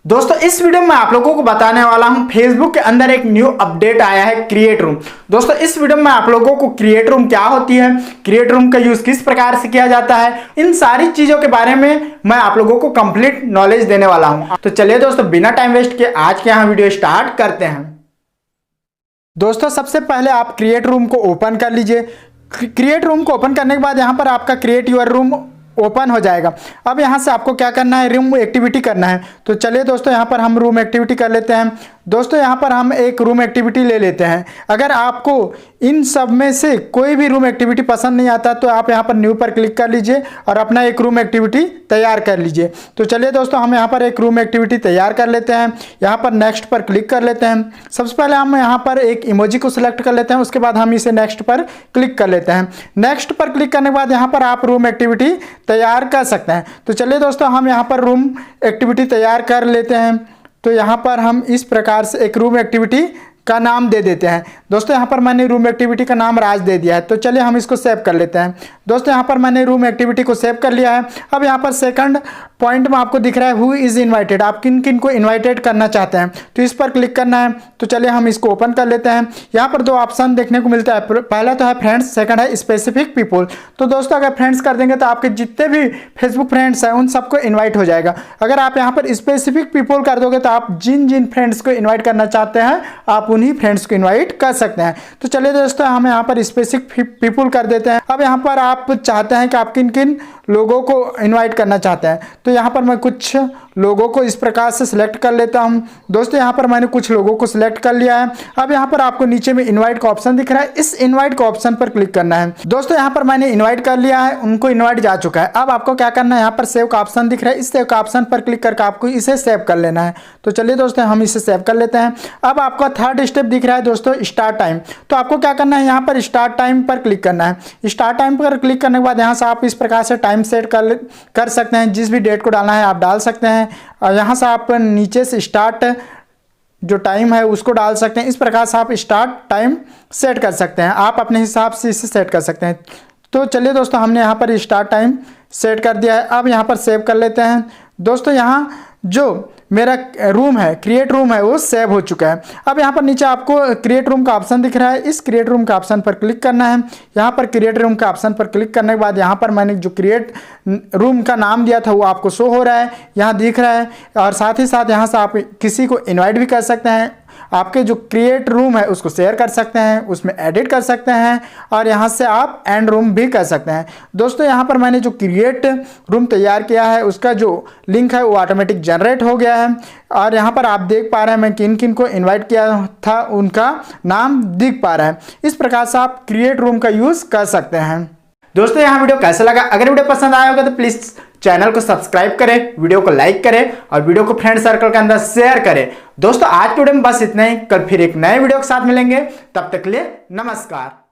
दोस्तों इस वीडियो में आप लोगों को बताने वाला हूं फेसबुक के अंदर एक न्यू अपडेट आया है क्रिएट रूम। दोस्तों इस वीडियो में आप लोगों को क्रिएट रूम क्या होती है, क्रिएट रूम का यूज किस प्रकार से किया जाता है, इन सारी चीजों के बारे में मैं आप लोगों को कंप्लीट नॉलेज देने वाला हूं। तो चलिए दोस्तों बिना टाइम वेस्ट किए आज के यहाँ वीडियो स्टार्ट करते हैं। दोस्तों सबसे पहले आप क्रिएट रूम को ओपन कर लीजिए। क्रिएट रूम को ओपन करने के बाद यहाँ पर आपका क्रिएट यूर रूम ओपन हो जाएगा। अब यहाँ से आपको क्या करना है, रूम एक्टिविटी करना है। तो चलिए दोस्तों यहाँ पर हम रूम एक्टिविटी कर लेते हैं। दोस्तों यहाँ पर हम एक रूम एक्टिविटी ले लेते हैं। अगर आपको इन सब में से कोई भी रूम एक्टिविटी पसंद नहीं आता तो आप यहाँ पर न्यू पर क्लिक कर लीजिए और अपना एक रूम एक्टिविटी तैयार कर लीजिए। तो चलिए दोस्तों हम यहाँ पर एक रूम एक्टिविटी तैयार कर लेते हैं। यहाँ पर नेक्स्ट पर क्लिक कर लेते हैं। सबसे पहले हम यहाँ पर एक इमोजी को सिलेक्ट कर लेते हैं, उसके बाद हम इसे नेक्स्ट पर क्लिक कर लेते हैं। नेक्स्ट पर क्लिक करने के बाद यहाँ पर आप रूम एक्टिविटी तैयार कर सकते हैं। तो चलिए दोस्तों हम यहाँ पर रूम एक्टिविटी तैयार कर लेते हैं। तो यहाँ पर हम इस प्रकार से एक रूम एक्टिविटी का नाम दे देते हैं। दोस्तों यहाँ पर मैंने रूम एक्टिविटी का नाम राज दे दिया है। तो चलिए हम इसको सेव कर लेते हैं। दोस्तों यहाँ पर मैंने रूम एक्टिविटी को सेव कर लिया है। अब यहाँ पर सेकंड पॉइंट में आपको दिख रहा है हु इज़ इनवाइटेड, आप किन किन को इनवाइटेड करना चाहते हैं, तो इस पर क्लिक करना है। तो चलिए हम इसको ओपन कर लेते हैं। यहाँ पर दो ऑप्शन देखने को मिलता है, पहला तो है फ्रेंड्स, सेकंड है स्पेसिफिक पीपल। तो दोस्तों अगर फ्रेंड्स कर देंगे तो आपके जितने भी फेसबुक फ्रेंड्स हैं उन सबको इन्वाइट हो जाएगा। अगर आप यहाँ पर स्पेसिफिक पीपल कर दोगे तो आप जिन जिन फ्रेंड्स को इन्वाइट करना चाहते हैं आप उन्हीं फ्रेंड्स को इन्वाइट कर सकते हैं। तो चलिए दोस्तों हम यहाँ पर स्पेसिफिक पीपल कर देते हैं। अब यहाँ पर आप चाहते हैं कि आप किन किन लोगों को इनवाइट करना चाहते हैं, तो यहाँ पर मैं कुछ लोगों को इस प्रकार से सिलेक्ट कर लेता हूं। दोस्तों यहाँ पर मैंने कुछ लोगों को सिलेक्ट कर लिया है। अब यहाँ पर आपको नीचे में इनवाइट का ऑप्शन दिख रहा है, इस इनवाइट का ऑप्शन पर क्लिक करना है। दोस्तों यहाँ पर मैंने इनवाइट कर लिया है, उनको इनवाइट जा चुका है। अब आपको क्या करना है, यहाँ पर सेव का ऑप्शन दिख रहा है, इस सेव का ऑप्शन पर क्लिक करके आपको इसे सेव कर लेना है। तो चलिए दोस्तों हम इसे सेव कर लेते हैं। अब आपका थर्ड स्टेप दिख रहा है दोस्तों स्टार्ट टाइम। तो आपको क्या करना है, यहाँ पर स्टार्ट टाइम पर क्लिक करना है। स्टार्ट टाइम पर क्लिक करने के बाद यहाँ से आप इस प्रकार से टाइम सेट कर सकते हैं, जिस भी डेट को डालना है आप डाल सकते हैं। और यहाँ से आप नीचे से स्टार्ट जो टाइम है उसको डाल सकते हैं। इस प्रकार से आप स्टार्ट टाइम सेट कर सकते हैं, आप अपने हिसाब से इसे सेट कर सकते हैं। तो चलिए दोस्तों हमने यहाँ पर स्टार्ट टाइम सेट कर दिया है। अब यहाँ पर सेव कर लेते हैं। दोस्तों यहाँ जो मेरा रूम है, क्रिएट रूम है, वो सेव हो चुका है। अब यहाँ पर नीचे आपको क्रिएट रूम का ऑप्शन दिख रहा है, इस क्रिएट रूम का ऑप्शन पर क्लिक करना है। यहाँ पर क्रिएट रूम का ऑप्शन पर क्लिक करने के बाद यहाँ पर मैंने जो क्रिएट रूम का नाम दिया था वो आपको शो हो रहा है, यहाँ दिख रहा है। और साथ ही साथ यहाँ से आप किसी को इन्वाइट भी कर सकते हैं, आपके जो क्रिएट रूम है उसको शेयर कर सकते हैं, उसमें एडिट कर सकते हैं और यहाँ से आप एंड रूम भी कर सकते हैं। दोस्तों यहाँ पर मैंने जो क्रिएट रूम तैयार किया है उसका जो लिंक है वो ऑटोमेटिक जनरेट हो गया है और यहाँ पर आप देख पा रहे हैं मैं किन किन को इनवाइट किया था उनका नाम दिख पा रहा है। इस प्रकार से आप क्रिएट रूम का यूज़ कर सकते हैं। दोस्तों यहाँ वीडियो कैसा लगा, अगर वीडियो पसंद आया होगा तो प्लीज चैनल को सब्सक्राइब करें, वीडियो को लाइक करें और वीडियो को फ्रेंड सर्कल के अंदर शेयर करें। दोस्तों आज के वीडियो में बस इतना ही, कल फिर एक नए वीडियो के साथ मिलेंगे, तब तक के लिए नमस्कार।